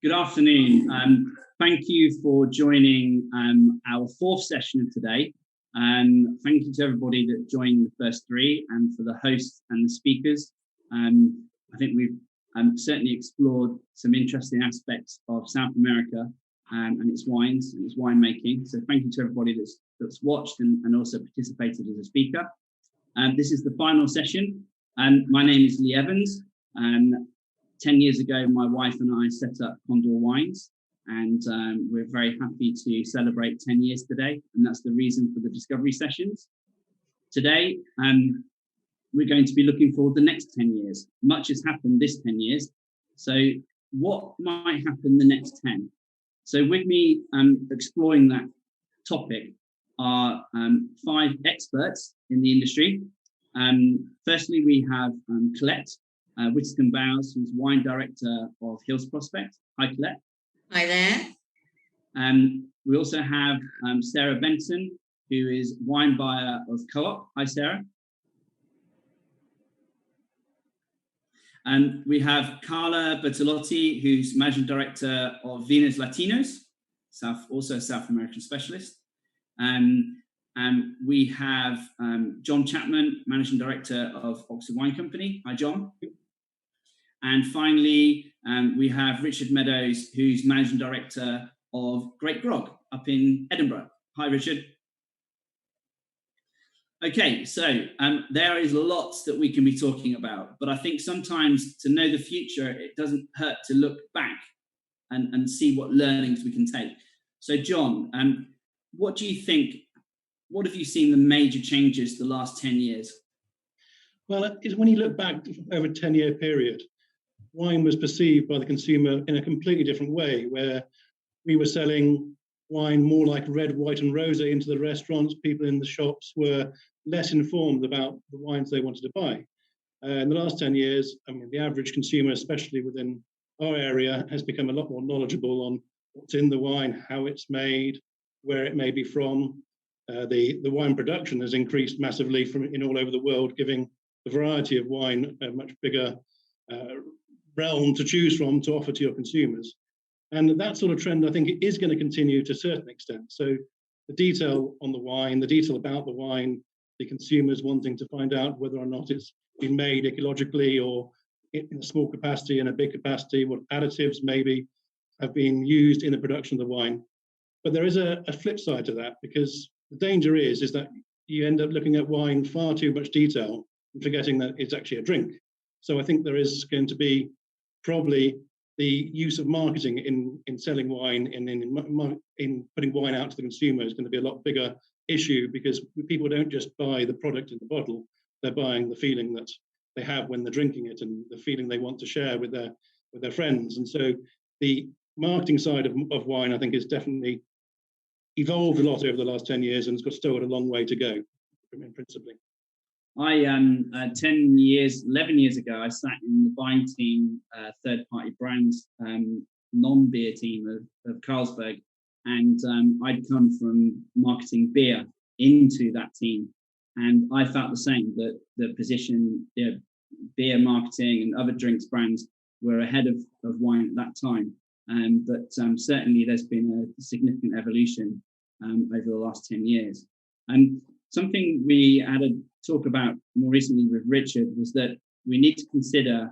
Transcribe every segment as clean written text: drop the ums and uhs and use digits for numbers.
Good afternoon. Thank you for joining our fourth session of today. Thank you to everybody that joined the first three and for the hosts and the speakers. I think we've certainly explored some interesting aspects of South America and its wines and its winemaking. So thank you to everybody that's watched and also participated as a speaker. This is the final session. My name is Lee Evans. 10 years ago, my wife and I set up Condor Wines, and we're very happy to celebrate 10 years today, and that's the reason for the discovery sessions. Today, we're going to be looking forward the next 10 years. Much has happened this 10 years, so what might happen the next 10? So with me exploring that topic are 5 experts in the industry. Firstly, we have Colette Whittington Bowes, who's wine director of Hills Prospect. Hi, Colette. Hi there. We also have Sarah Benson, who is wine buyer of Co-op. Hi, Sarah. And we have Carla Bertolotti, who's managing director of Vinos Latinos, also a South American specialist. We have John Chapman, managing director of Oxford Wine Company. Hi, John. And finally, we have Richard Meadows, who's managing director of Great Grog up in Edinburgh. Hi, Richard. Okay, so there is lots that we can be talking about, but I think sometimes to know the future, it doesn't hurt to look back and see what learnings we can take. So, John, what do you think? What have you seen the major changes the last 10 years? Well, when you look back over a 10-year period, wine was perceived by the consumer in a completely different way, where we were selling wine more like red, white, and rosé into the restaurants. People in the shops were less informed about the wines they wanted to buy. In the last 10 years, I mean, the average consumer, especially within our area, has become a lot more knowledgeable on what's in the wine, how it's made, where it may be from. The wine production has increased massively from all over the world, giving the variety of wine a much bigger realm to choose from to offer to your consumers. And that sort of trend, I think, is going to continue to a certain extent. So the detail on the wine, the detail about the wine, the consumers wanting to find out whether or not it's been made ecologically or in a small capacity, in a big capacity, what additives maybe have been used in the production of the wine. But there is a flip side to that, because the danger is that you end up looking at wine far too much detail and forgetting that it's actually a drink. So I think there is going to be probably the use of marketing in selling wine and in putting wine out to the consumer is going to be a lot bigger issue, because people don't just buy the product in the bottle, they're buying the feeling that they have when they're drinking it and the feeling they want to share with their friends. And so the marketing side of wine, I think, is definitely evolved a lot over the last 10 years and it's still got a long way to go, principally. I 11 years ago, I sat in the buying team, third-party brands, non-beer team of Carlsberg, and I'd come from marketing beer into that team, and I felt the same, that the position, beer marketing and other drinks brands were ahead of wine at that time, but certainly there's been a significant evolution over the last 10 years. And something we had a talk about more recently with Richard was that we need to consider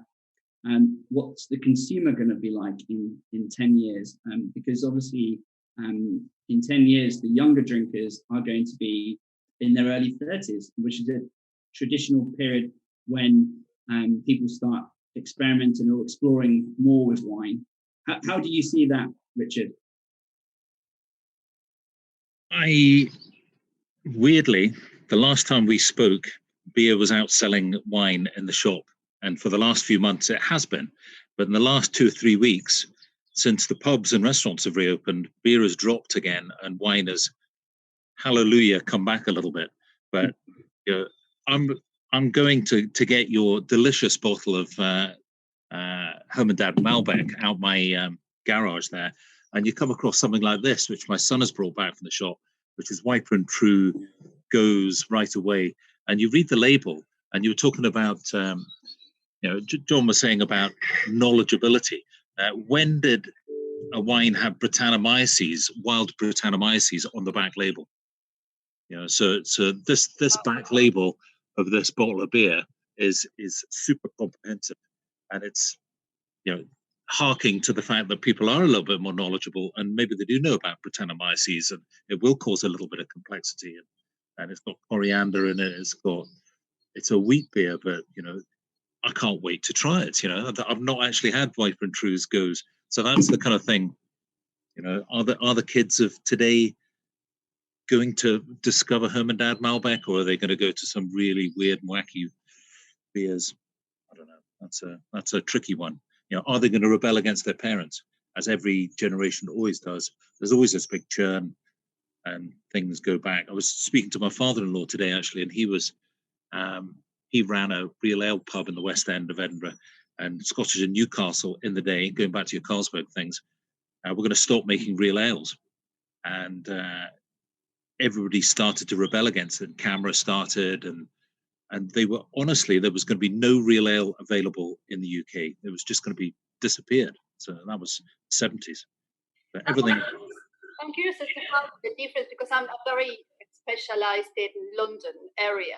what's the consumer going to be like in 10 years, because obviously in 10 years, the younger drinkers are going to be in their early 30s, which is a traditional period when people start experimenting or exploring more with wine. How do you see that, Richard? Weirdly, the last time we spoke, beer was outselling wine in the shop. And for the last few months, it has been. But in the last 2 or 3 weeks, since the pubs and restaurants have reopened, beer has dropped again and wine has, hallelujah, come back a little bit. But I'm going to get your delicious bottle of Hermandad Malbec out my garage there. And you come across something like this, which my son has brought back from the shop, which is Wiper and True, goes right away. And you read the label, and you were talking about, John was saying about knowledgeability. When did a wine have Brettanomyces, wild Brettanomyces on the back label. So this back label of this bottle of beer is super comprehensive, and it's harking to the fact that people are a little bit more knowledgeable, and maybe they do know about Brettanomyces, and it will cause a little bit of complexity. And it's got coriander in it. It's a wheat beer, but I can't wait to try it. I've not actually had Viper and True's goes, so that's the kind of thing. Are the kids of today going to discover Hermandad Malbec, or are they going to go to some really weird, wacky beers? I don't know. That's a tricky one. Are they going to rebel against their parents, as every generation always does? There's always this big churn, and things go back. I was speaking to my father-in-law today, actually, and he ran a real ale pub in the West End of Edinburgh, and Scottish and Newcastle in the day, going back to your Carlsberg things, we're going to stop making real ales. And everybody started to rebel against it. Camera started, and they were, honestly, there was going to be no real ale available in the UK. It was just going to be disappeared. So that was 70s. But everything. I'm curious as to how the difference, because I'm very specialized in London area,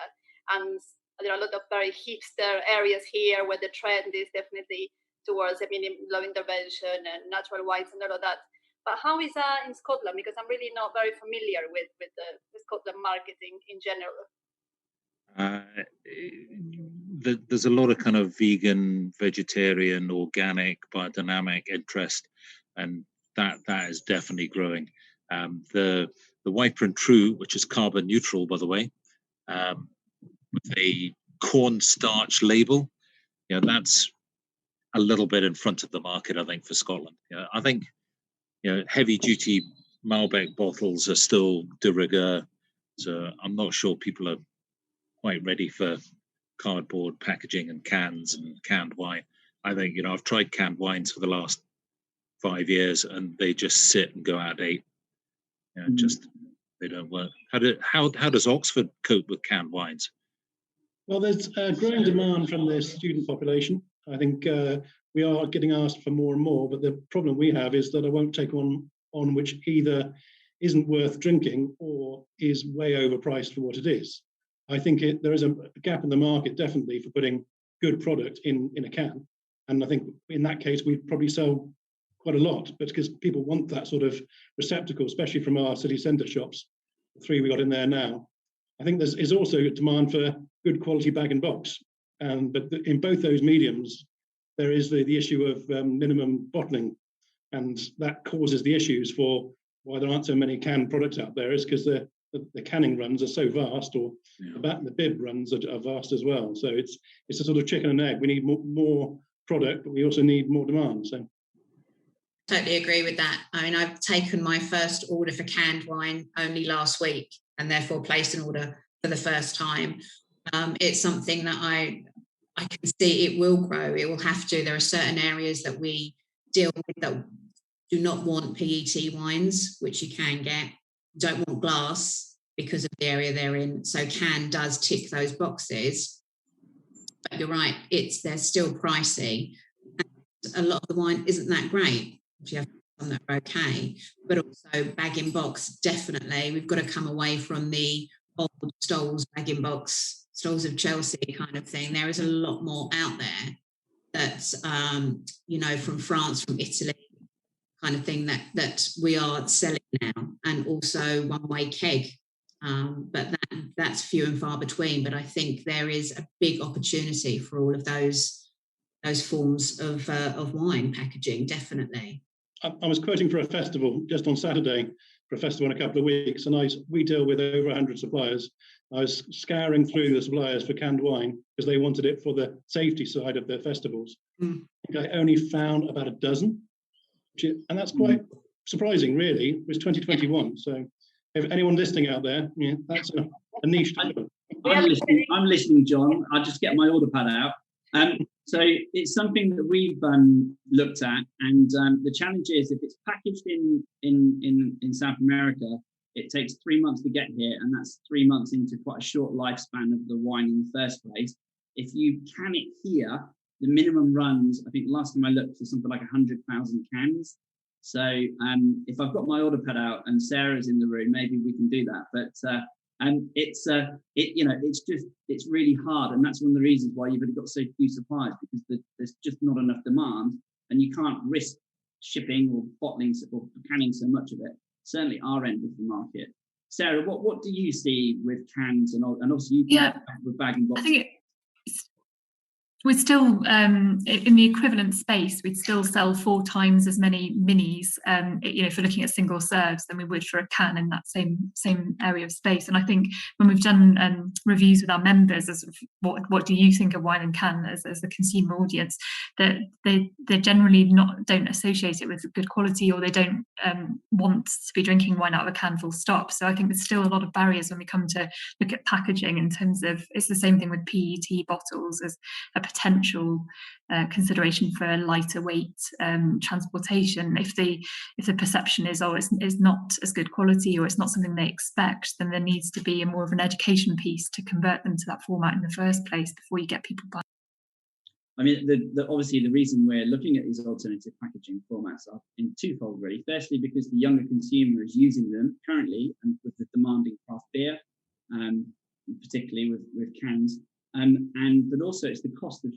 and there are a lot of very hipster areas here where the trend is definitely towards low intervention and natural wines and all of that. But how is that in Scotland? Because I'm really not very familiar with the Scotland marketing in general. There's a lot of kind of vegan, vegetarian, organic, biodynamic interest, and that is definitely growing. The Viper and True, which is carbon neutral, by the way, with a cornstarch label, that's a little bit in front of the market, I think, for Scotland. I think heavy duty Malbec bottles are still de rigueur, so I'm not sure people are quite ready for cardboard packaging and cans and canned wine. I think I've tried canned wines for the last 5 years, and they just sit and go out of date. Just they don't work. How does Oxford cope with canned wines? Well, there's a growing demand from the student population. I think we are getting asked for more and more, but the problem we have is that I won't take on which either isn't worth drinking or is way overpriced for what it is. I think there is a gap in the market, definitely, for putting good product in a can. And I think in that case, we'd probably sell quite a lot, but because people want that sort of receptacle, especially from our city centre shops, the 3 we got in there now. I think there's also a demand for good quality bag and box. But in both those mediums, there is the issue of minimum bottling. And that causes the issues for why there aren't so many canned products out there, is because the canning runs are so vast, or the bib runs are vast as well. So it's a sort of chicken and egg. We need more product, but we also need more demand. So totally agree with that. I've taken my first order for canned wine only last week, and therefore placed an order for the first time. It's something that I can see it will grow. It will have to. There are certain areas that we deal with that do not want PET wines, which you can get. Don't want glass because of the area they're in. So can does tick those boxes. But you're right, they're still pricey. And a lot of the wine isn't that great. You have some that are okay, but also bag in box, definitely. We've got to come away from the old Stoles bag in box, Stoles of Chelsea kind of thing. There is a lot more out there that's from France, from Italy, kind of thing that we are selling now, and also one-way keg. But that's few and far between. But I think there is a big opportunity for all of those forms of wine packaging, definitely. I was quoting for a festival just on Saturday, for a festival in a couple of weeks, and we deal with over 100 suppliers. I was scouring through the suppliers for canned wine because they wanted it for the safety side of their festivals. I think I only found about a dozen, and that's quite surprising, really. It was 2021, so if anyone listening out there, that's a niche to fill. I'm listening, John. I'll just get my order pad out. So it's something that we've looked at, and the challenge is if it's packaged in South America, it takes 3 months to get here, and that's 3 months into quite a short lifespan of the wine in the first place. If you can it here, the minimum runs, I think last time I looked, for something like 100,000 cans. So if I've got my order pad out and Sarah's in the room, maybe we can do that. But it's really hard, and that's one of the reasons why you've only got so few suppliers, because there's just not enough demand, and you can't risk shipping or bottling or canning so much of it. Certainly our end of the market. Sarah, what do you see with cans and obviously you with bag and box? I think we're still in the equivalent space. We'd still sell 4 times as many minis, if we're looking at single serves, than we would for a can in that same area of space. And I think when we've done reviews with our members as what do you think of wine and can as the consumer audience, that they generally don't associate it with good quality, or they don't want to be drinking wine out of a can full stop. So I think there's still a lot of barriers when we come to look at packaging, in terms of, it's the same thing with PET bottles as a potential consideration for a lighter weight transportation. If the perception is it's not as good quality, or it's not something they expect, then there needs to be more of an education piece to convert them to that format in the first place before you get people buying. I mean, obviously the reason we're looking at these alternative packaging formats are in twofold, really. Firstly, because the younger consumer is using them currently, and with the demanding craft beer, particularly with cans. But also it's the cost of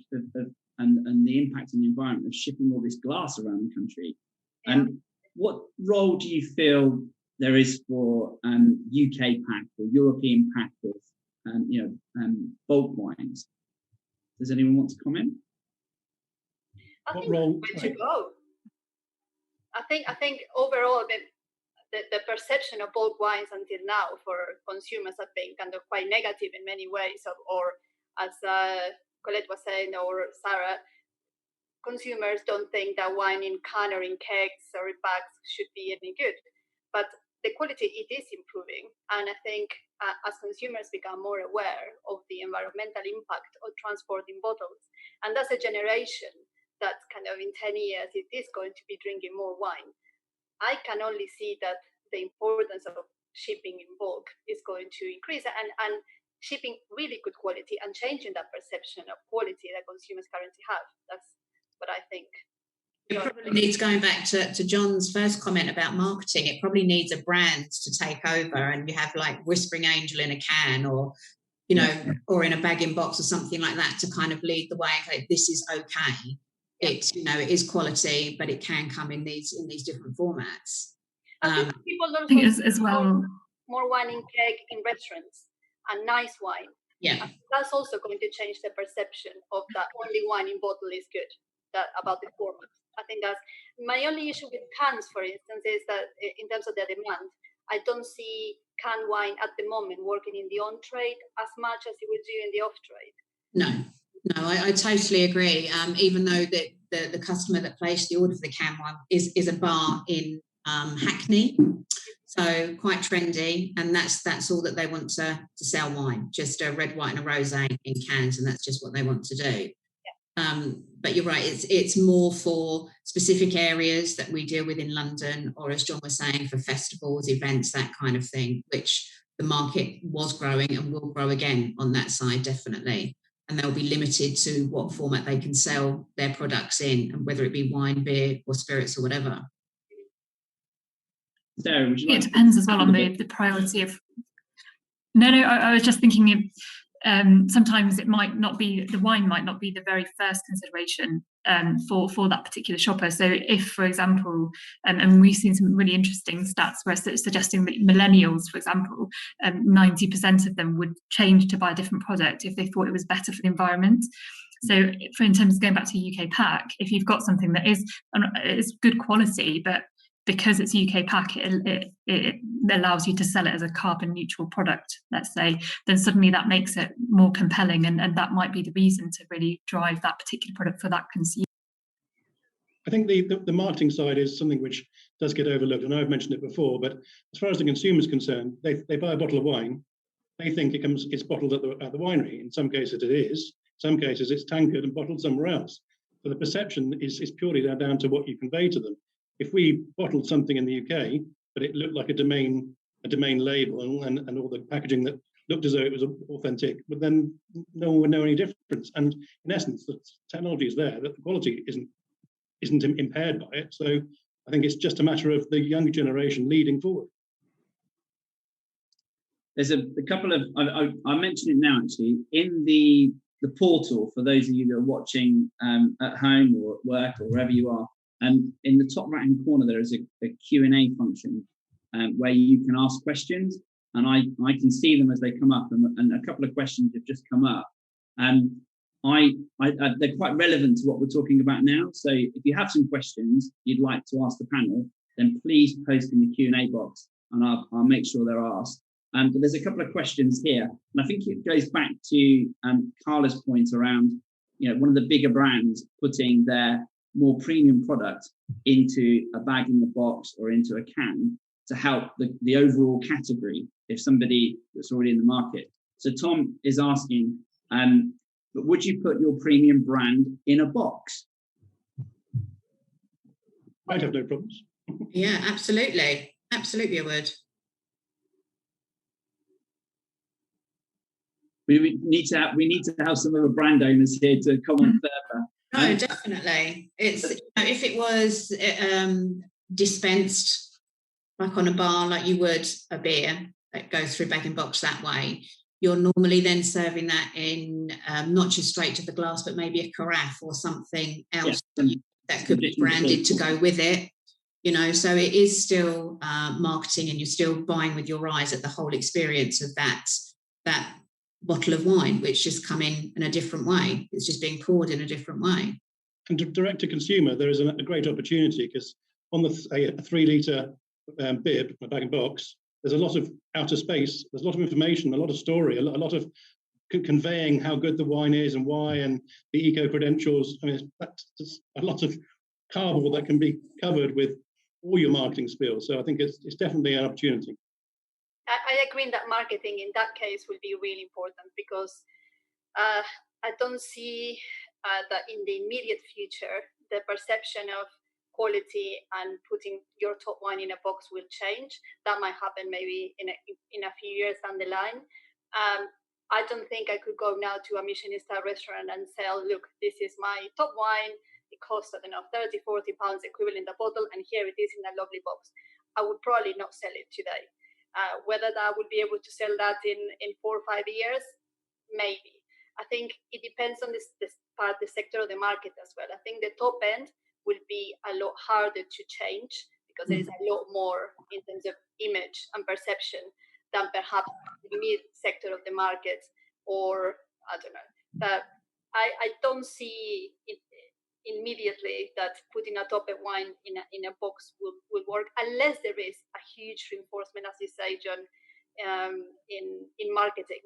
and the impact on the environment of shipping all this glass around the country. What role do you feel there is for UK pack or European pack of bulk wines? Does anyone want to comment? I think where to go. I think overall the perception of bulk wines until now for consumers have been kind of quite negative in many ways, or as Colette was saying, or Sarah, consumers don't think that wine in can or in kegs or in bags should be any good. But the quality, it is improving. And I think as consumers become more aware of the environmental impact of transporting bottles, and that's a generation that kind of in 10 years, it is going to be drinking more wine. I can only see that the importance of shipping in bulk is going to increase, and shipping really good quality and changing that perception of quality that consumers currently have. That's what I think. It probably needs, going back to John's first comment about marketing, it probably needs a brand to take over, and you have like Whispering Angel in a can, or or in a bag in box or something like that, to kind of lead the way. Okay, this is okay. It is quality, but it can come in these different formats. I think people also think as well more wine in keg in restaurants, and nice wine. Yeah, that's also going to change the perception of that only wine in bottle is good. That about the format. I think that's my only issue with cans, for instance, is that in terms of their demand, I don't see canned wine at the moment working in the on trade as much as it would do in the off trade. No, I totally agree. Even though the customer that placed the order for the canned wine is a bar in Hackney, so quite trendy, and that's all that they want to sell wine, just a red, white, and a rosé in cans, and that's just what they want to do. But you're right, it's more for specific areas that we deal with in London, or as John was saying, for festivals, events, that kind of thing, which the market was growing and will grow again on that side, definitely. And they'll be limited to what format they can sell their products in, and whether it be wine, beer, or spirits, or whatever. Sarah, would you like it depends as well on the priority of. No, I was just thinking of. Sometimes it might not be, the wine might not be the very first consideration for that particular shopper. So if, for example, and we've seen some really interesting stats where it's suggesting that millennials, for example, 90% of them would change to buy a different product if they thought it was better for the environment. So in terms of going back to UK pack, if you've got something that is good quality, but because it's UK pack, it allows you to sell it as a carbon neutral product, let's say, then suddenly that makes it more compelling, and that might be the reason to really drive that particular product for that consumer. I think the marketing side is something which does get overlooked. I know I've mentioned it before, but as far as the consumer is concerned, they buy a bottle of wine, they think it's bottled at the winery. In some cases it is, in some cases it's tankered and bottled somewhere else. So the perception is purely down to what you convey to them. If we bottled something in the UK, but it looked like a domain label and all the packaging that looked as though it was authentic, but then no one would know any difference. And in essence, the technology is there, that the quality isn't impaired by it. So I think it's just a matter of the younger generation leading forward. There's a couple of, I mention it now actually, in the portal for those of you that are watching at home or at work or wherever you are, in the top right hand corner there is a Q&A function where you can ask questions, and I can see them as they come up, and a couple of questions have just come up. They're quite relevant to what we're talking about now, so if you have some questions you'd like to ask the panel, then please post in the Q&A box and I'll make sure they're asked. But there's a couple of questions here, and I think it goes back to Carla's point around, one of the bigger brands putting their more premium product into a bag in the box or into a can to help the overall category if somebody that's already in the market. So Tom is asking, but would you put your premium brand in a box? I'd have no problems. Yeah, absolutely. Absolutely, I would. We need to have some of the brand owners here to comment further. No, definitely. It's if it was dispensed like on a bar, like you would a beer that goes through bag and box that way, you're normally then serving that in not just straight to the glass, but maybe a carafe or something else that could be branded to go with it. So it is still marketing, and you're still buying with your eyes at the whole experience of that bottle of wine, which just come in a different way. It's just being poured in a different way. And direct to consumer, there is a great opportunity, because on a 3 litre bib, a bag and box, there's a lot of outer space, there's a lot of information, a lot of story, a lot of conveying how good the wine is and why, and the eco credentials. I mean, that's a lot of cardboard that can be covered with all your marketing skills. So I think it's definitely an opportunity. I agree that marketing in that case will be really important, because I don't see that in the immediate future the perception of quality and putting your top wine in a box will change. That might happen maybe in a few years down the line. I don't think I could go now to a Michelin star restaurant and sell, look, this is my top wine. It costs, I don't know, 30, 40 pounds equivalent a bottle, and here it is in a lovely box. I would probably not sell it today. Whether that would be able to sell that in 4 or 5 years, maybe. I think it depends on this part, the sector of the market as well. I think the top end will be a lot harder to change, because there is a lot more in terms of image and perception than perhaps the mid sector of the market, or I don't know. I don't see it immediately that putting a top-end wine in a box will work, unless there is a huge reinforcement, as you say, John, in marketing,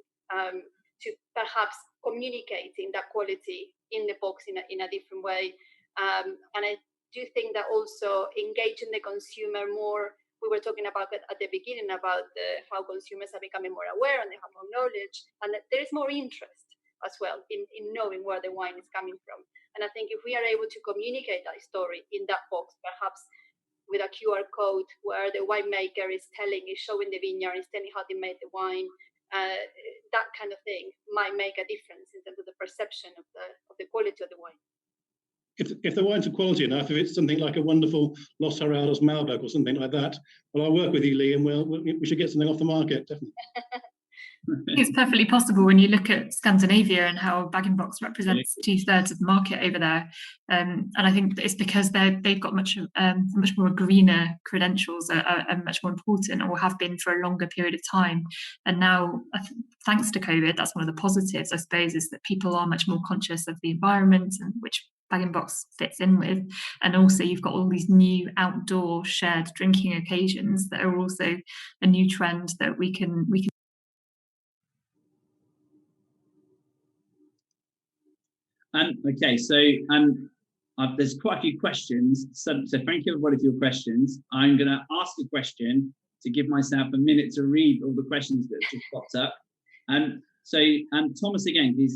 to perhaps communicating that quality in the box in a different way. And I do think that also engaging the consumer more. We were talking about that at the beginning, about how consumers are becoming more aware and they have more knowledge, and that there is more interest as well in knowing where the wine is coming from. And I think if we are able to communicate that story in that box, perhaps with a QR code where the winemaker is showing the vineyard, is telling how they made the wine, that kind of thing might make a difference in terms of the perception of the quality of the wine. If the wines are quality enough, if it's something like a wonderful Los Herrados Malbec or something like that, well, I'll work with you, Lee, and we should get something off the market, definitely. It's perfectly possible when you look at Scandinavia and how bag-in-box represents 2/3 of the market over there, and I think it's because they've got much more greener credentials, are much more important, or have been for a longer period of time. And now, thanks to COVID, that's one of the positives, I suppose, is that people are much more conscious of the environment, and which bag-in-box fits in with. And also you've got all these new outdoor shared drinking occasions that are also a new trend that we can. Okay, so there's quite a few questions. So thank you everybody for your questions. I'm going to ask a question to give myself a minute to read all the questions that have just popped up. So Thomas again, he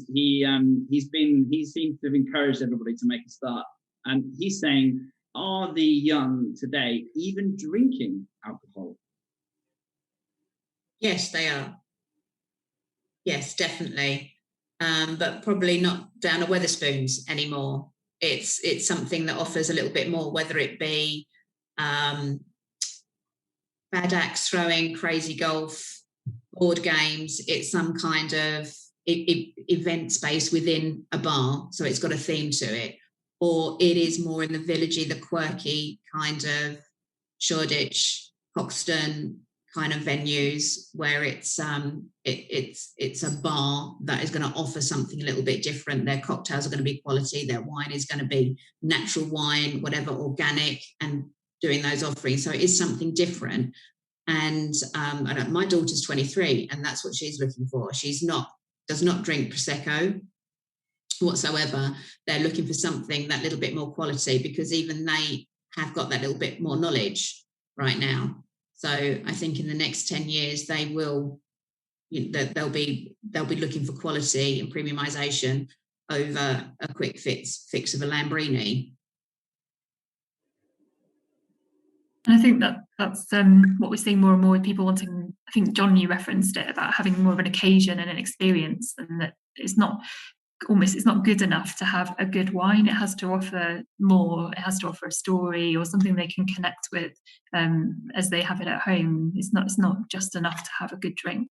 seems to have encouraged everybody to make a start. And he's saying, are the young today even drinking alcohol? Yes, they are. Yes, definitely. But probably not down a Wetherspoons anymore. It's something that offers a little bit more, whether it be bad axe throwing, crazy golf, board games. It's some kind of event space within a bar, so it's got a theme to it. Or it is more in the villagey, the quirky kind of Shoreditch, Hoxton kind of venues where it's a bar that is going to offer something a little bit different. Their cocktails are going to be quality, their wine is going to be natural wine, whatever, organic, and doing those offerings. So it is something different. And my daughter's 23, and that's what she's looking for. Does not drink Prosecco whatsoever. They're looking for something that little bit more quality, because even they have got that little bit more knowledge right now. So I think in the next 10 years they will, they'll be looking for quality and premiumization over a quick fix of a Lambrini. And I think that's what we're seeing more and more with people wanting. I think John, you referenced it about having more of an occasion and an experience, and that it's not good enough to have a good wine. It has to offer more. It has to offer a story or something they can connect with as they have it at home. It's not just enough to have a good drink.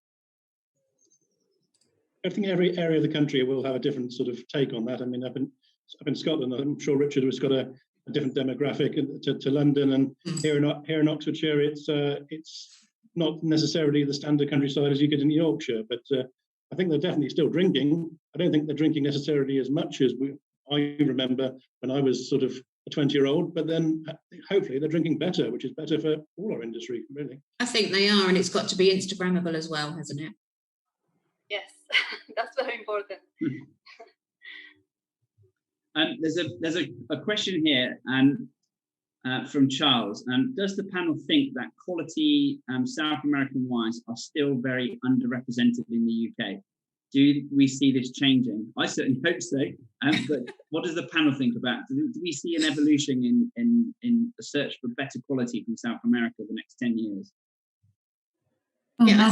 I think every area of the country will have a different sort of take on that. I mean, up in Scotland, I'm sure Richard has got a different demographic to London, and here in Oxfordshire, it's not necessarily the standard countryside as you get in Yorkshire, but I think they're definitely still drinking. I don't think they're drinking necessarily as much as I remember when I was sort of a 20-year-old, but then hopefully they're drinking better, which is better for all our industry, really. I think they are, and it's got to be Instagrammable as well, hasn't it? Yes, that's very important. There's a question here from Charles. Does the panel think that quality South American wines are still very underrepresented in the UK? Do we see this changing? I certainly hope so. But what does the panel think about? Do we see an evolution in the search for better quality from South America the next 10 years? Well, yeah,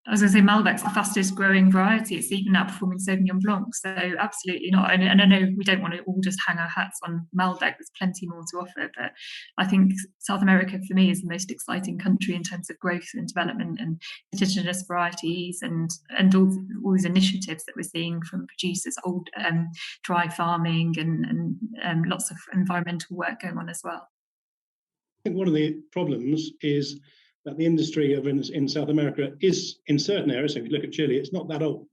I was going to say Malbec's the fastest growing variety. It's even outperforming Sauvignon Blanc. So absolutely not. And I know we don't want to all just hang our hats on Malbec. There's plenty more to offer. But I think South America, for me, is the most exciting country in terms of growth and development and indigenous varieties and all these initiatives that we're seeing from producers, old dry farming and lots of environmental work going on as well. I think one of the problems is that the industry in South America is, in certain areas, so if you look at Chile, it's not that old.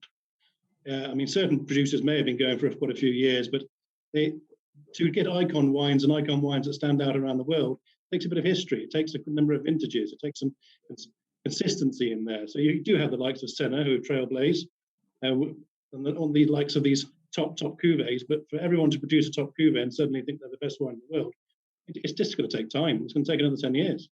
I mean, certain producers may have been going for quite a few years, but to get icon wines that stand out around the world, it takes a bit of history. It takes a number of vintages. It takes some consistency in there. So you do have the likes of Senna, who trailblaze, and on the likes of these top cuvées, but for everyone to produce a top cuvée and suddenly think they're the best wine in the world, it's just going to take time. It's going to take another 10 years.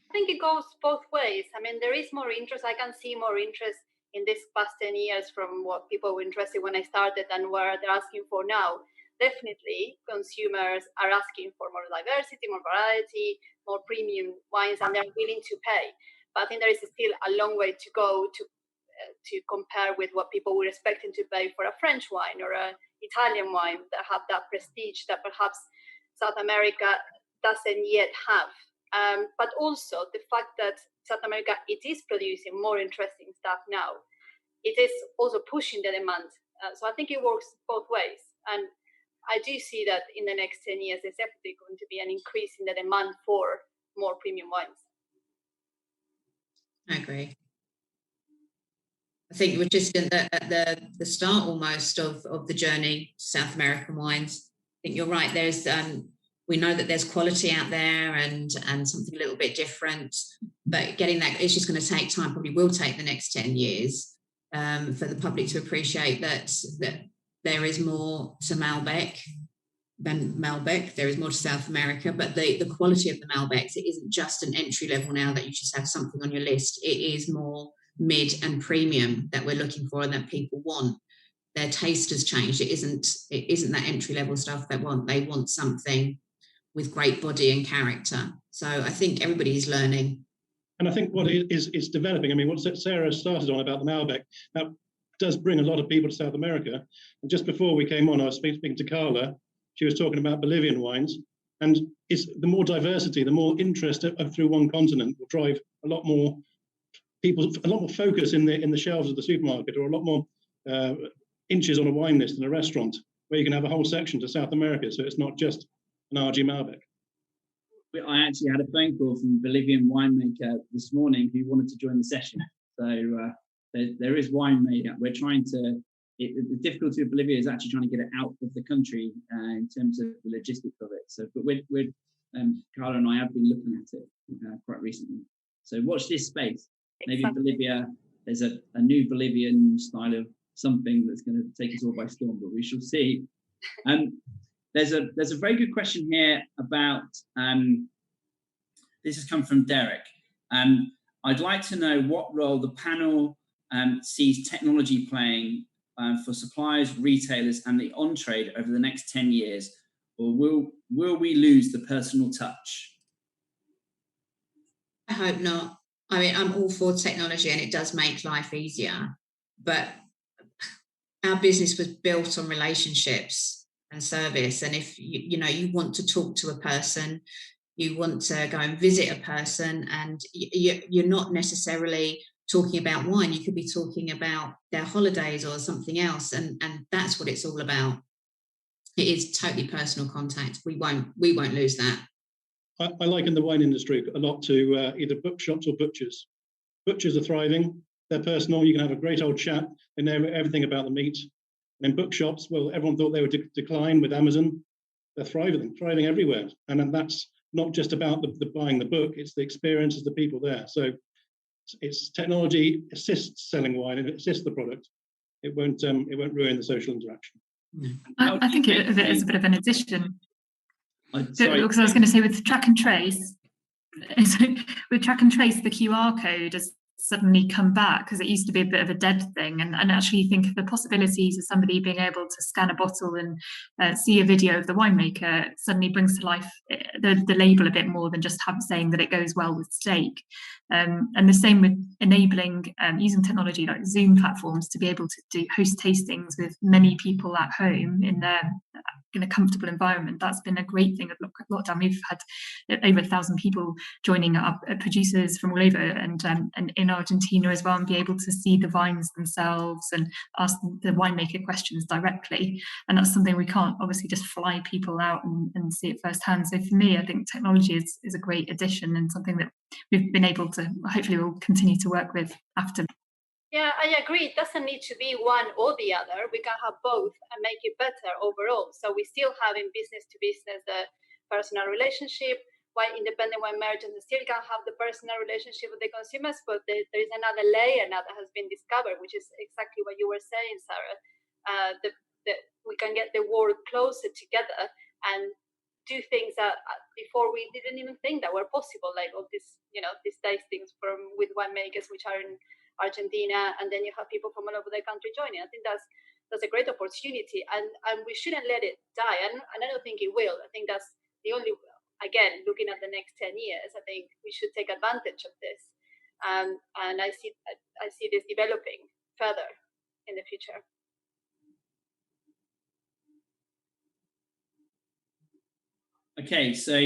I think it goes both ways. I mean, there is more interest. I can see more interest in this past 10 years from what people were interested when I started and what they're asking for now. Definitely, consumers are asking for more diversity, more variety, more premium wines, and they're willing to pay. But I think there is still a long way to go to compare with what people were expecting to pay for a French wine or an Italian wine that have that prestige that perhaps South America doesn't yet have. But also the fact that South America, it is producing more interesting stuff now. It is also pushing the demand. So I think it works both ways. And I do see that in the next 10 years, there's definitely going to be an increase in the demand for more premium wines. I agree. I think we're just at the start almost of the journey to South American wines. I think you're right. There's we know that there's quality out there and something a little bit different, but getting that, it's just going to take time, probably will take the next 10 years for the public to appreciate that there is more to Malbec than Malbec. There is more to South America, but the quality of the Malbecs, it isn't just an entry level now that you just have something on your list. It is more mid and premium that we're looking for and that people want. Their taste has changed. It isn't that entry level stuff they want something with great body and character. So I think everybody's learning. And I think what is developing, I mean, what Sarah started on about the Malbec, that does bring a lot of people to South America. And just before we came on, I was speaking to Carla. She was talking about Bolivian wines. And it's the more diversity, the more interest through one continent will drive a lot more people, a lot more focus in the shelves of the supermarket, or a lot more inches on a wine list in a restaurant, where you can have a whole section to South America. So it's not just an RG Malbec. I actually had a phone call from a Bolivian winemaker this morning who wanted to join the session. So there is wine made. We're trying to. The difficulty of Bolivia is actually trying to get it out of the country in terms of the logistics of it. So, but we're Carla and I have been looking at it quite recently. So watch this space. Maybe in Bolivia, there's a new Bolivian style of something that's going to take us all by storm, but we shall see. There's a very good question here about, this has come from Derek. I'd like to know what role the panel sees technology playing for suppliers, retailers, and the on-trade over the next 10 years, or will we lose the personal touch? I hope not. I mean, I'm all for technology and it does make life easier, but our business was built on relationships and service. And if you want to talk to a person, you want to go and visit a person, and you're not necessarily talking about wine, you could be talking about their holidays or something else, and that's what it's all about. It is totally personal contact. We won't lose that. I liken the wine industry a lot to either bookshops or butchers. Butchers are thriving, they're personal, you can have a great old chat, they know everything about the meat. And in bookshops, well, everyone thought they would decline with Amazon. They're thriving everywhere. And then that's not just about the buying the book, it's the experience of the people there. So it's technology assists selling wine, and it assists the product. It won't ruin the social interaction. I think it is a bit of an addition. Because I was Sorry. going to say, with track and trace, the QR code has suddenly come back, because it used to be a bit of a dead thing, and actually think of the possibilities of somebody being able to scan a bottle and see a video of the winemaker suddenly brings to life the label a bit more than just saying that it goes well with steak. And the same with enabling using technology like Zoom platforms to be able to host tastings with many people at home in a comfortable environment. That's been a great thing of lockdown. We've had over 1,000 people joining up, producers from all over, and in Argentina as well, and be able to see the vines themselves and ask the winemaker questions directly. And that's something we can't obviously just fly people out and see it firsthand. So for me, I think technology is a great addition, and something that we've been able to, hopefully we'll continue to work with after. Yeah, I agree. It doesn't need to be one or the other. We can have both and make it better overall. So we still have in business to business the personal relationship, while independent wine merchants still can have the personal relationship with the consumers, but there is another layer now that has been discovered, which is exactly what you were saying, Sarah. We can get the world closer together and do things that before we didn't even think that were possible, like all these tastings with winemakers which are in Argentina, and then you have people from all over the country joining. I think that's a great opportunity, and we shouldn't let it die. And I don't think it will. I think that's the only. Again, looking at the next 10 years, I think we should take advantage of this, and I see this developing further in the future. Okay, so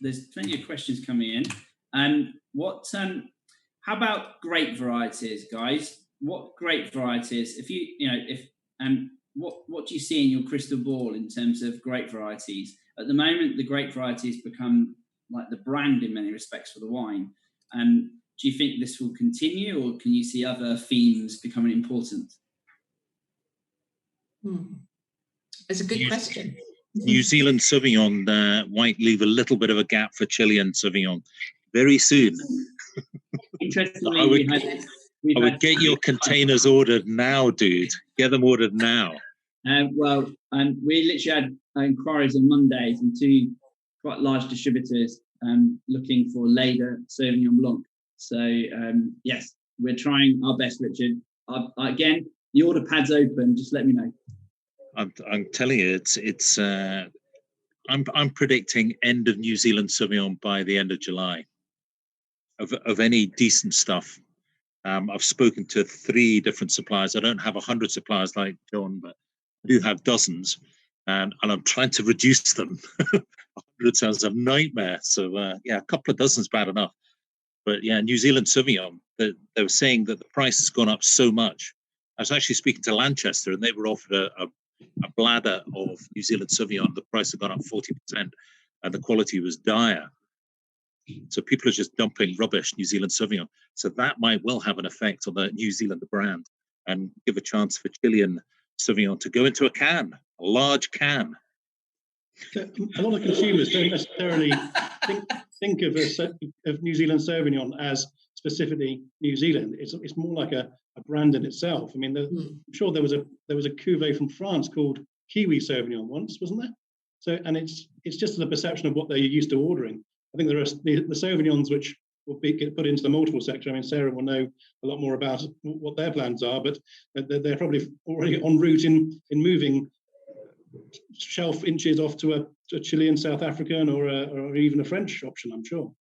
there's plenty of questions coming in. How about grape varieties, guys? What grape varieties? What do you see in your crystal ball in terms of grape varieties? At the moment, the grape varieties become like the brand in many respects for the wine. Do you think this will continue, or can you see other themes becoming important? That's a good question. New Zealand Sauvignon might leave a little bit of a gap for Chilean Sauvignon very soon. Interestingly, I would get your containers ordered now, dude. Get them ordered now. We literally had inquiries on Monday from two quite large distributors looking for Leda Sauvignon Blanc. So yes, we're trying our best, Richard. Again, the order pad's open. Just let me know. I'm telling you, it's. I'm predicting end of New Zealand Sauvignon by the end of July. Of any decent stuff. I've spoken to 3 different suppliers. I don't have 100 suppliers like John, but I do have dozens, and I'm trying to reduce them. Root sounds a nightmare. So yeah, a couple of dozen's bad enough. But yeah, New Zealand Sauvignon, they were saying that the price has gone up so much. I was actually speaking to Lanchester, and they were offered a bladder of New Zealand Sauvignon. The price had gone up 40%, and the quality was dire. So people are just dumping rubbish New Zealand Sauvignon. So that might well have an effect on the New Zealand brand and give a chance for Chilean Sauvignon to go into a can, a large can. A lot of consumers don't necessarily think of New Zealand Sauvignon as specifically New Zealand. It's more like a brand in itself. I mean, I'm sure there was a cuvee from France called Kiwi Sauvignon once, wasn't there? So, and it's just the perception of what they're used to ordering. I think there are the Sauvignons which will get put into the multiple sector. I mean, Sarah will know a lot more about what their plans are, but they're probably already en route in moving shelf inches off to a Chilean, South African, or even a French option, I'm sure.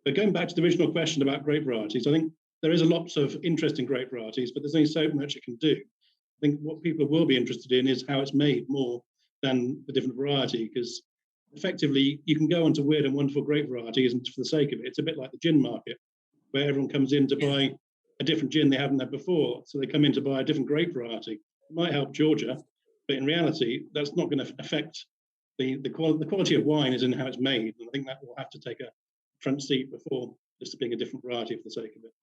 But going back to the original question about grape varieties, I think there is a lot of interesting grape varieties, but there's only so much it can do. I think what people will be interested in is how it's made more than the different variety, because effectively you can go onto weird and wonderful grape varieties and for the sake of it, it's a bit like the gin market, where everyone comes in to buy a different gin they haven't had before, so they come in to buy a different grape variety. It might help Georgia, but in reality, that's not going to affect the quality of wine is in how it's made, and I think that will have to take a front seat before just being a different variety for the sake of it.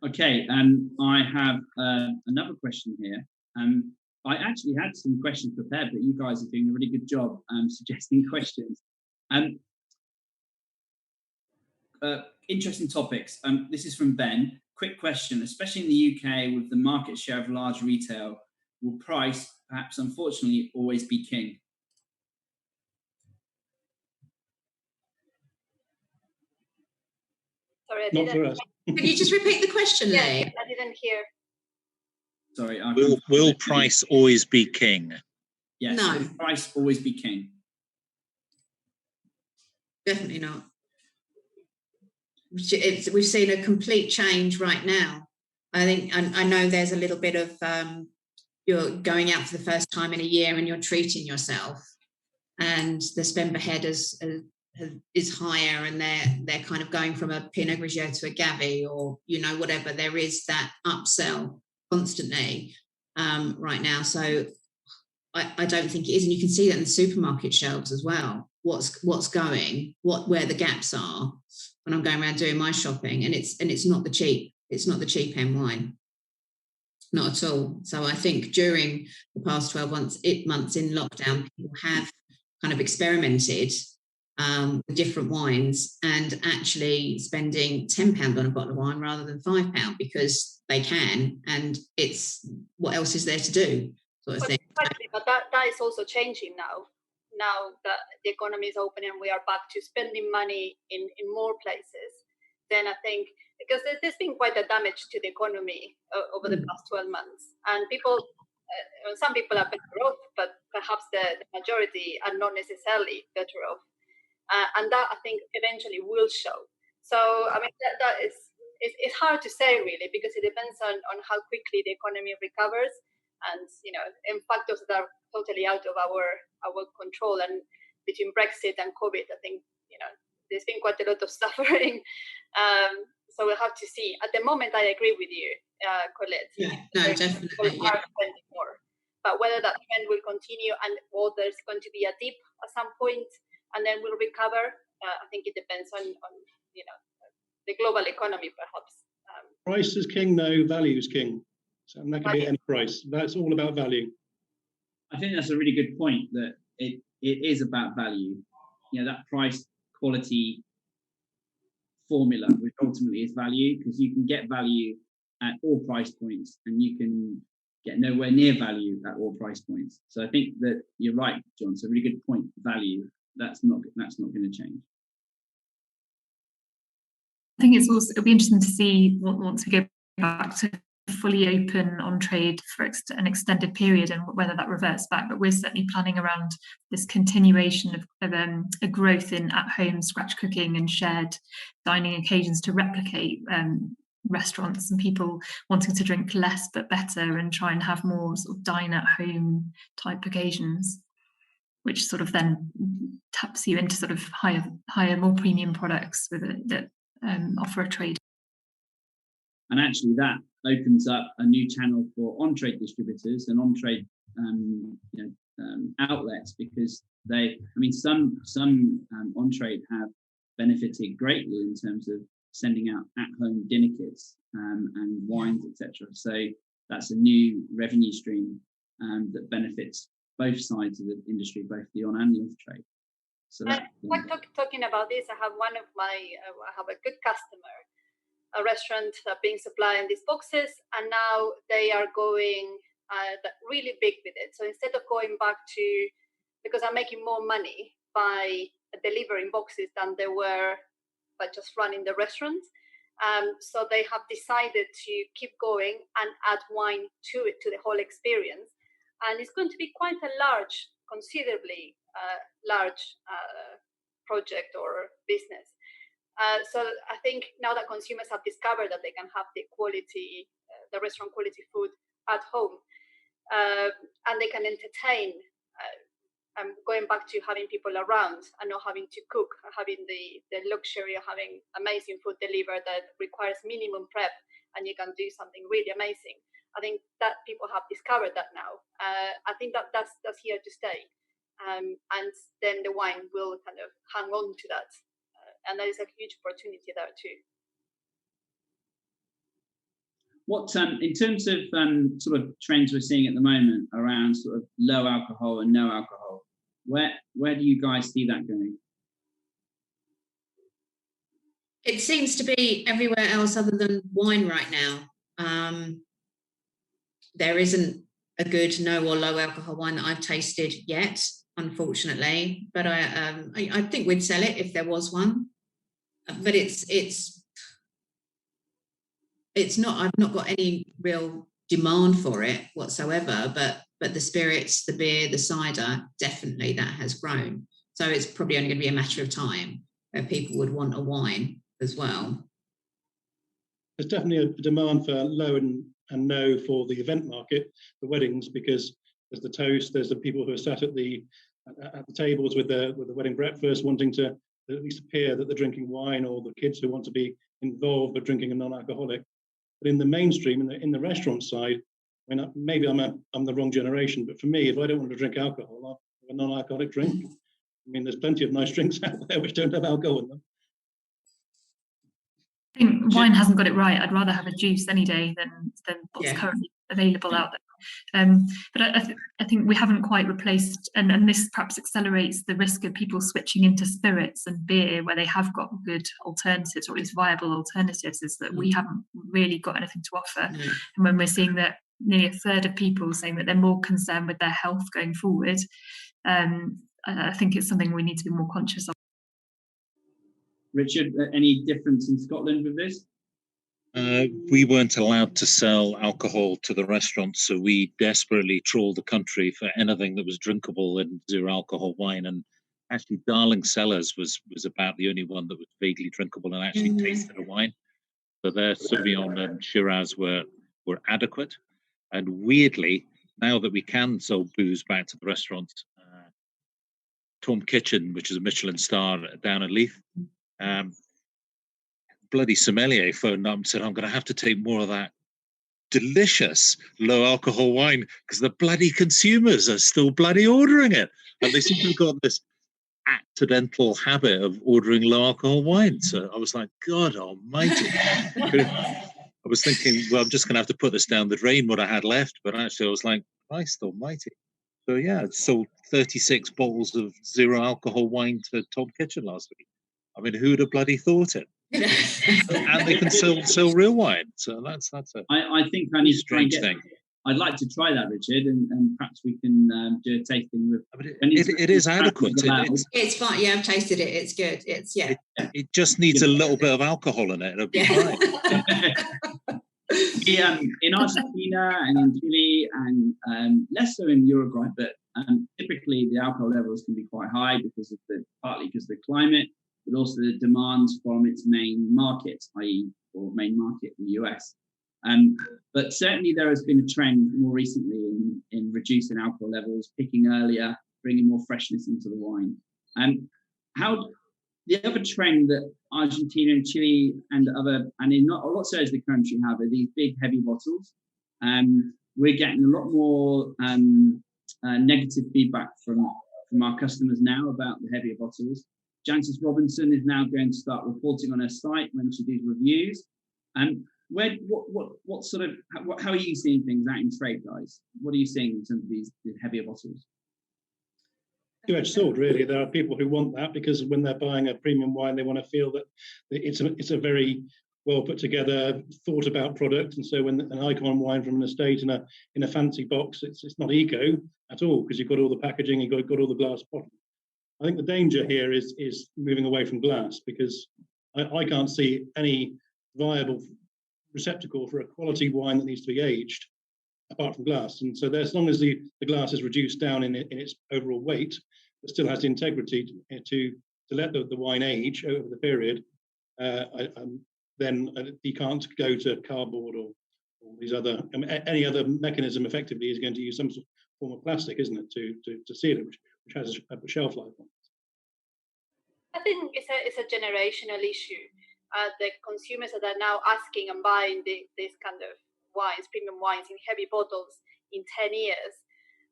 Okay, I have another question here. I actually had some questions prepared, but you guys are doing a really good job suggesting questions. Interesting topics. This is from Ben. Quick question, especially in the UK with the market share of large retail, will price, perhaps unfortunately, always be king? Sorry, I Not didn't. for us. Can you just repeat the question, Lee? Yeah, I didn't hear. Sorry. Will price always be king? Yes, No. will price always be king? Definitely not. We've seen a complete change right now. I think I know there's a little bit of you're going out for the first time in a year and you're treating yourself, and the spend per head is higher, and they're kind of going from a Pinot Grigio to a Gavi or whatever. There is that upsell constantly right now. So I don't think it is, and you can see that in the supermarket shelves as well. What's going, where the gaps are when I'm going around doing my shopping, and it's not the cheap end wine, not at all. So I think during the past 12 months in lockdown, people have kind of experimented with different wines and actually spending £10 on a bottle of wine rather than £5 because they can, and it's what else is there to do, sort of thing. Exactly, but that is also changing now. Now that the economy is open and we are back to spending money in more places, then I think, because there's been quite a damage to the economy over the past 12 months, and some people are better off, but perhaps the majority are not necessarily better off, and that I think eventually will show. So I mean that is it's hard to say really, because it depends on how quickly the economy recovers, and in factors that are totally out of our control. And between Brexit and COVID, I think there's been quite a lot of suffering. So we'll have to see. At the moment, I agree with you, Colette. Yeah, no, definitely. People are spending more, but whether that trend will continue or there's going to be a dip at some point and then we'll recover, I think it depends on the global economy, perhaps. Price is king, no, value is king. So that can be any price. That's all about value. I think that's a really good point, that it is about value. That price quality formula, which ultimately is value, because you can get value at all price points and you can get nowhere near value at all price points. So I think that you're right, John. It's a really good point. Value, that's not going to change. I think it'll be interesting to see once we go back to fully open on trade for an extended period and whether that reverts back. But we're certainly planning around this continuation of a growth in at-home scratch cooking and shared dining occasions to replicate restaurants and people wanting to drink less but better and try and have more sort of dine at home type occasions, which sort of then taps you into sort of higher, more premium products that offer a trade. And actually, that opens up a new channel for on-trade distributors and on-trade outlets, because some on-trade have benefited greatly in terms of sending out at-home dinner kits and wines, etc. So that's a new revenue stream that benefits both sides of the industry, both the on and the off-trade. So talking about this, I have a good customer, a restaurant that being supplying these boxes, and now they are going really big with it. So instead of going back to, because I'm making more money by delivering boxes than they were by just running the restaurants. So they have decided to keep going and add wine to it, to the whole experience. And it's going to be quite a considerably large project or business. So I think now that consumers have discovered that they can have the restaurant quality food at home, and they can entertain, going back to having people around and not having to cook, having the luxury of having amazing food delivered that requires minimum prep, and you can do something really amazing. I think that people have discovered that now. I think that's here to stay, and then the wine will kind of hang on to that. And there is a huge opportunity there too. What in terms of sort of trends we're seeing at the moment around sort of low alcohol and no alcohol, where do you guys see that going? It seems to be everywhere else other than wine right now. There isn't a good no or low alcohol wine that I've tasted yet, unfortunately. But I think we'd sell it if there was one. But it's not. I've not got any real demand for it whatsoever. But the spirits, the beer, the cider, definitely that has grown. So it's probably only going to be a matter of time where people would want a wine as well. There's definitely a demand for low and no for the event market, the weddings, because there's the toast, there's the people who are sat at the tables with the wedding breakfast wanting to at least appear that they're drinking wine, or the kids who want to be involved but drinking a non-alcoholic. But in the mainstream, in the restaurant side, I mean, maybe I'm the wrong generation, but for me, if I don't want to drink alcohol, I'll have a non-alcoholic drink. I mean, there's plenty of nice drinks out there which don't have alcohol in them. I think wine hasn't got it right. I'd rather have a juice any day than what's currently available out there. But I think we haven't quite replaced, and this perhaps accelerates the risk of people switching into spirits and beer where they have got good alternatives, or at least viable alternatives, is that we haven't really got anything to offer. And when we're seeing that nearly a third of people saying that they're more concerned with their health going forward, I think it's something we need to be more conscious of. Richard, any difference in Scotland with this? We weren't allowed to sell alcohol to the restaurants, so we desperately trawled the country for anything that was drinkable and zero alcohol wine. And actually, Darling Cellars was about the only one that was vaguely drinkable and actually tasted a wine. So their Sauvignon and Shiraz were adequate. And weirdly, now that we can sell booze back to the restaurants, Tom Kitchen, which is a Michelin star down in Leith, bloody sommelier phoned up and said, I'm going to have to take more of that delicious low alcohol wine because the bloody consumers are still bloody ordering it. And they seem to have got this accidental habit of ordering low alcohol wine. So I was like, God almighty. I was thinking, well, I'm just going to have to put this down the drain, what I had left. But actually I was like, Christ almighty. So yeah, I sold 36 bottles of zero alcohol wine to Tom Kitchen last week. I mean, who'd have bloody thought it? And they can sell real wine. So that's a I think I need to try and strange thing. I'd like to try that, Richard, and perhaps we can do a tasting with. It is adequate. It's fine. Yeah, I've tasted it. It's good. It just needs a little bit of alcohol in it. It'll be fine. In Argentina and in Chile and less so in Uruguay, but typically the alcohol levels can be quite high partly because of the climate, but also the demands from its main markets, i.e. or main market, the US. But certainly there has been a trend more recently in reducing alcohol levels, picking earlier, bringing more freshness into the wine. How the other trend that Argentina and Chile and in not lots of the country have are these big heavy bottles. We're getting a lot more negative feedback from our customers now about the heavier bottles. Jancis Robinson is now going to start reporting on her site when she does reviews. How are you seeing things out in trade, guys? What are you seeing in terms of these heavier bottles? Two-edged sword, really. There are people who want that because when they're buying a premium wine, they want to feel that it's a very well put together, thought about product. And so when an icon wine from an estate in a fancy box, it's not eco at all because you've got all the packaging, you've got all the glass bottle. I think the danger here is moving away from glass because I can't see any viable receptacle for a quality wine that needs to be aged apart from glass. And so as long as the glass is reduced down in its overall weight, it still has the integrity to let the wine age over the period, then you can't go to cardboard or these other, any other mechanism effectively is going to use some sort of form of plastic, isn't it, to seal it, which has a shelf life on it. I think it's a generational issue. The consumers that are now asking and buying this kind of wines, premium wines in heavy bottles in 10 years,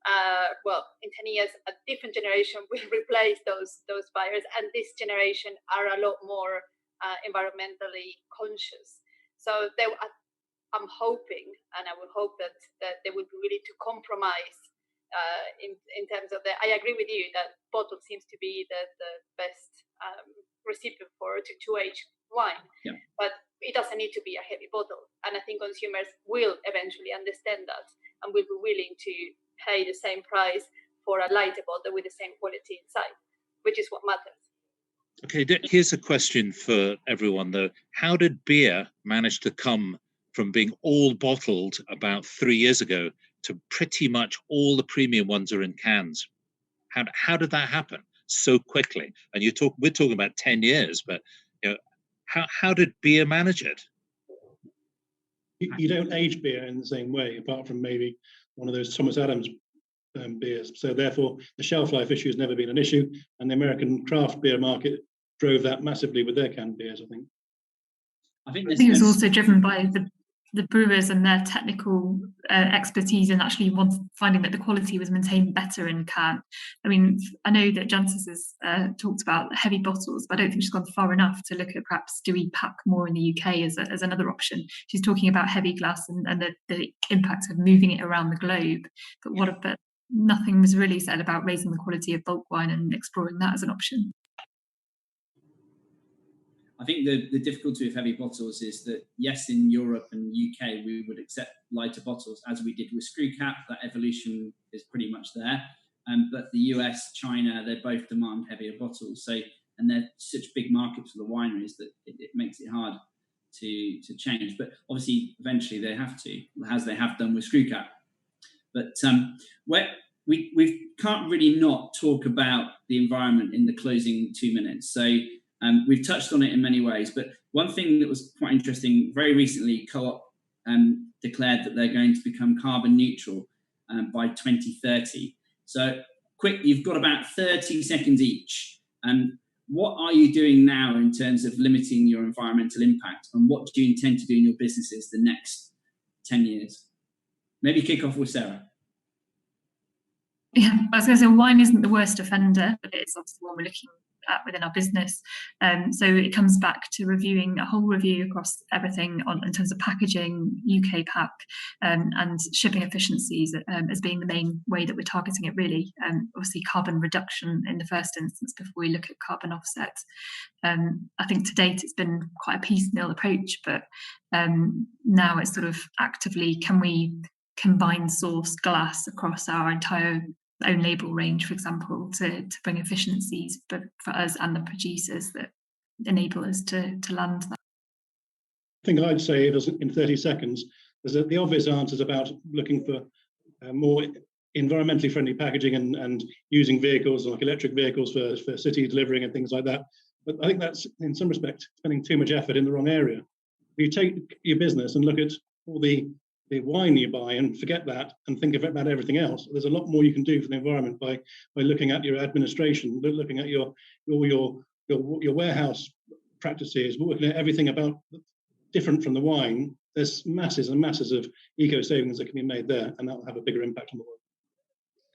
in 10 years, a different generation will replace those buyers, and this generation are a lot more environmentally conscious. So I'm hoping, and I would hope that they would be willing to compromise in terms of I agree with you that bottle seems to be the best recipient for to age wine, yeah. But it doesn't need to be a heavy bottle, and I think consumers will eventually understand that and will be willing to pay the same price for a lighter bottle with the same quality inside, which is what matters. Okay, here's a question for everyone though. How did beer manage to come from being all bottled about 3 years ago to pretty much all the premium ones are in cans? How did that happen so quickly? And we're talking about 10 years, but how did beer manage it? You don't age beer in the same way, apart from maybe one of those Thomas Adams beers. So therefore, the shelf life issue has never been an issue, and the American craft beer market drove that massively with their canned beers, I think. I think it was also driven by the brewers and their technical expertise and actually finding that the quality was maintained better in can. I mean, I know that Jancis has talked about heavy bottles, but I don't think she's gone far enough to look at perhaps do we pack more in the UK as another option. She's talking about heavy glass and the impact of moving it around the globe. But nothing was really said about raising the quality of bulk wine and exploring that as an option. I think the difficulty with heavy bottles is that, yes, in Europe and UK, we would accept lighter bottles as we did with screw cap. That evolution is pretty much there. But the US, China, they both demand heavier bottles. So, and they're such big markets for the wineries that it makes it hard to change. But obviously, eventually they have to, as they have done with screw cap. But we can't really not talk about the environment in the closing 2 minutes. So we've touched on it in many ways, but one thing that was quite interesting, very recently, Co-op declared that they're going to become carbon neutral by 2030. So quick, you've got about 30 seconds each. What are you doing now in terms of limiting your environmental impact, and what do you intend to do in your businesses the next 10 years? Maybe kick off with Sarah. Yeah, I was going to say wine isn't the worst offender, but it's obviously one we're looking at within our business. So it comes back to reviewing a whole review across everything in terms of packaging, UK pack, and shipping efficiencies as being the main way that we're targeting it really. Obviously carbon reduction in the first instance before we look at carbon offsets. I think to date it's been quite a piecemeal approach, but now it's sort of actively, can we combine sourced glass across our entire own label range, for example, to bring efficiencies but for us and the producers that enable us to land that. I think I'd say in 30 seconds, is that the obvious answer is about looking for more environmentally friendly packaging and using vehicles like electric vehicles for city delivering and things like that. But I think that's, in some respect, spending too much effort in the wrong area. you take your business and look at all the wine you buy and forget that and think about everything else, there's a lot more you can do for the environment by looking at your administration, looking at your warehouse practices, looking at everything about different from the wine. There's masses and masses of eco savings that can be made there, and that will have a bigger impact on the world.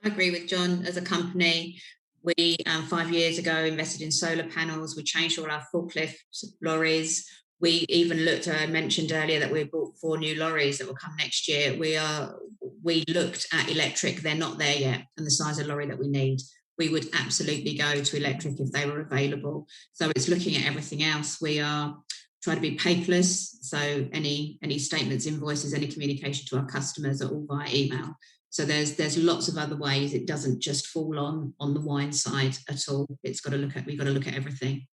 I agree with John. As a company, we 5 years ago invested in solar panels. We changed all our forklift lorries. We even looked, I mentioned earlier that we bought 4 new lorries that will come next year. We looked at electric. They're not there yet, and the size of lorry that we need. We would absolutely go to electric if they were available. So it's looking at everything else. We are trying to be paperless. So any statements, invoices, any communication to our customers are all via email. So there's lots of other ways. It doesn't just fall on the wine side at all. We've got to look at everything.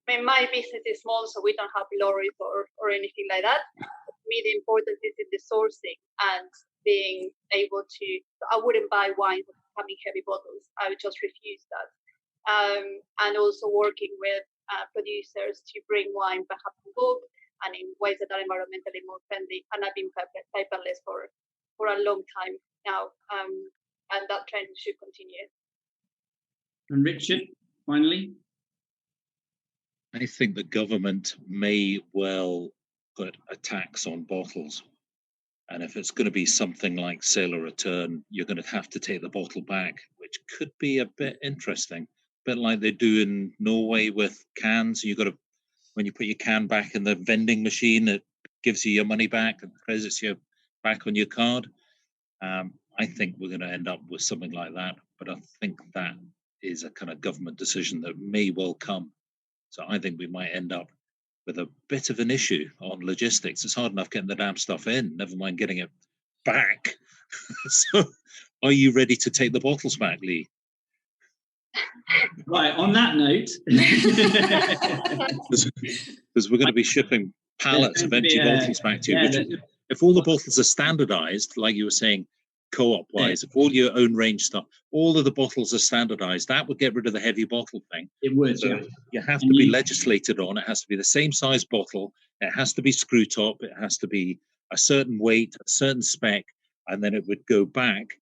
I mean, my business is small, so we don't have lorries or anything like that. For me, the importance is in the sourcing and being able to. I wouldn't buy wine having heavy bottles. I would just refuse that. And also working with producers to bring wine back up to bulk and in ways that are environmentally more friendly. And I've been paperless for a long time now, and that trend should continue. And Richard, finally. I think the government may well put a tax on bottles. And if it's going to be something like sale or return, you're going to have to take the bottle back, which could be a bit interesting. A bit like they do in Norway with cans. You've got to, when you put your can back in the vending machine, it gives you your money back and credits you back on your card. I think we're going to end up with something like that. But I think that is a kind of government decision that may well come. So I think we might end up with a bit of an issue on logistics. It's hard enough getting the damn stuff in, never mind getting it back. So are you ready to take the bottles back, Lee? Right, on that note. Because we're going to be shipping pallets of empty bottles back to you. If all the bottles are standardized, like you were saying, co-op-wise, if all your own range stuff, all of the bottles are standardized, that would get rid of the heavy bottle thing. It would, so you have to be legislated on. It has to be the same size bottle. It has to be screw top. It has to be a certain weight, a certain spec, and then it would go back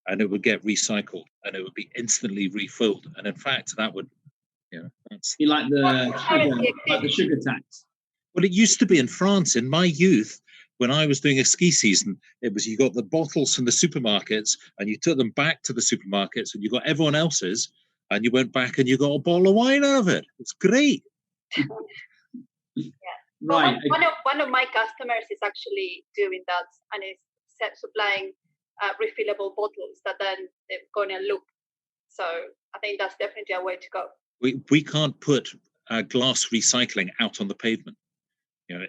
and it would get recycled and it would be instantly refilled. And in fact, that would, that's like the sugar tax. Well, it used to be in France in my youth. When I was doing a ski season, it was you got the bottles from the supermarkets and you took them back to the supermarkets and you got everyone else's and you went back and you got a bottle of wine out of it. It's great. Yeah. Right. One of my customers is actually doing that and is supplying refillable bottles that then they're going to loop. So I think that's definitely a way to go. We can't put glass recycling out on the pavement.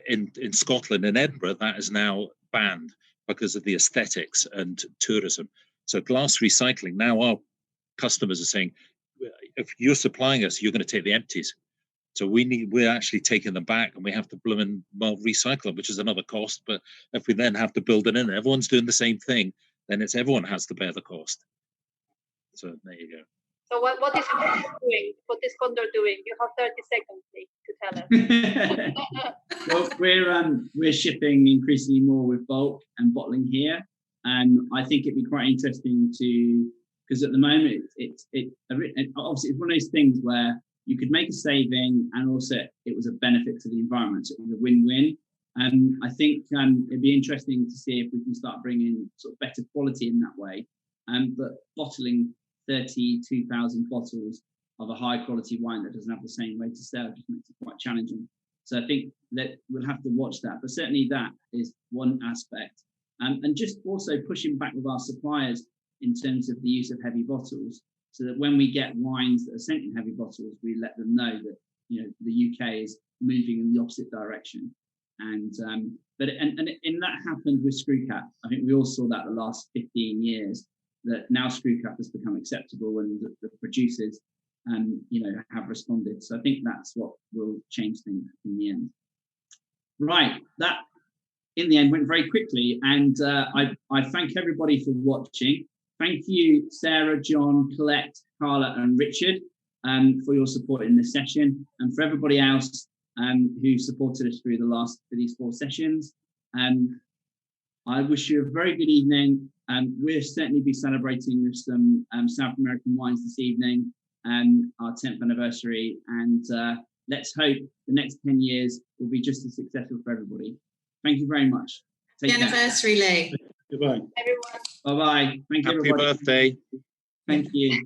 In Scotland, in Edinburgh, that is now banned because of the aesthetics and tourism. So glass recycling, now our customers are saying, if you're supplying us, you're going to take the empties. So we're actually taking them back and we have to recycle them, which is another cost. But if we then have to build it in, everyone's doing the same thing, then everyone has to bear the cost. So there you go. So what is Condor doing? What is Condor doing? You have 30 seconds to tell us. Well, we're shipping increasingly more with bulk and bottling here, and I think it'd be quite interesting because at the moment obviously it's one of those things where you could make a saving and also it was a benefit to the environment. So it was a win-win. And I think it'd be interesting to see if we can start bringing sort of better quality in that way. But bottling 32,000 bottles of a high quality wine that doesn't have the same way to sell just makes it quite challenging. So I think that we'll have to watch that, but certainly that is one aspect. And just also pushing back with our suppliers in terms of the use of heavy bottles, so that when we get wines that are sent in heavy bottles, we let them know that the UK is moving in the opposite direction. And that happened with screw cap. I think we all saw that the last 15 years. That now screw cap has become acceptable and the producers have responded. So I think that's what will change things in the end. Right, that in the end went very quickly, and I thank everybody for watching. Thank you, Sarah, John, Colette, Carla and Richard for your support in this session, and for everybody else, who supported us through for these 4 sessions. I wish you a very good evening. We'll certainly be celebrating with some South American wines this evening, our 10th anniversary, and let's hope the next 10 years will be just as successful for everybody. Thank you very much. Happy anniversary, Lee. Goodbye. Everyone. Bye-bye. Thank you, everybody. Happy birthday. Thank you.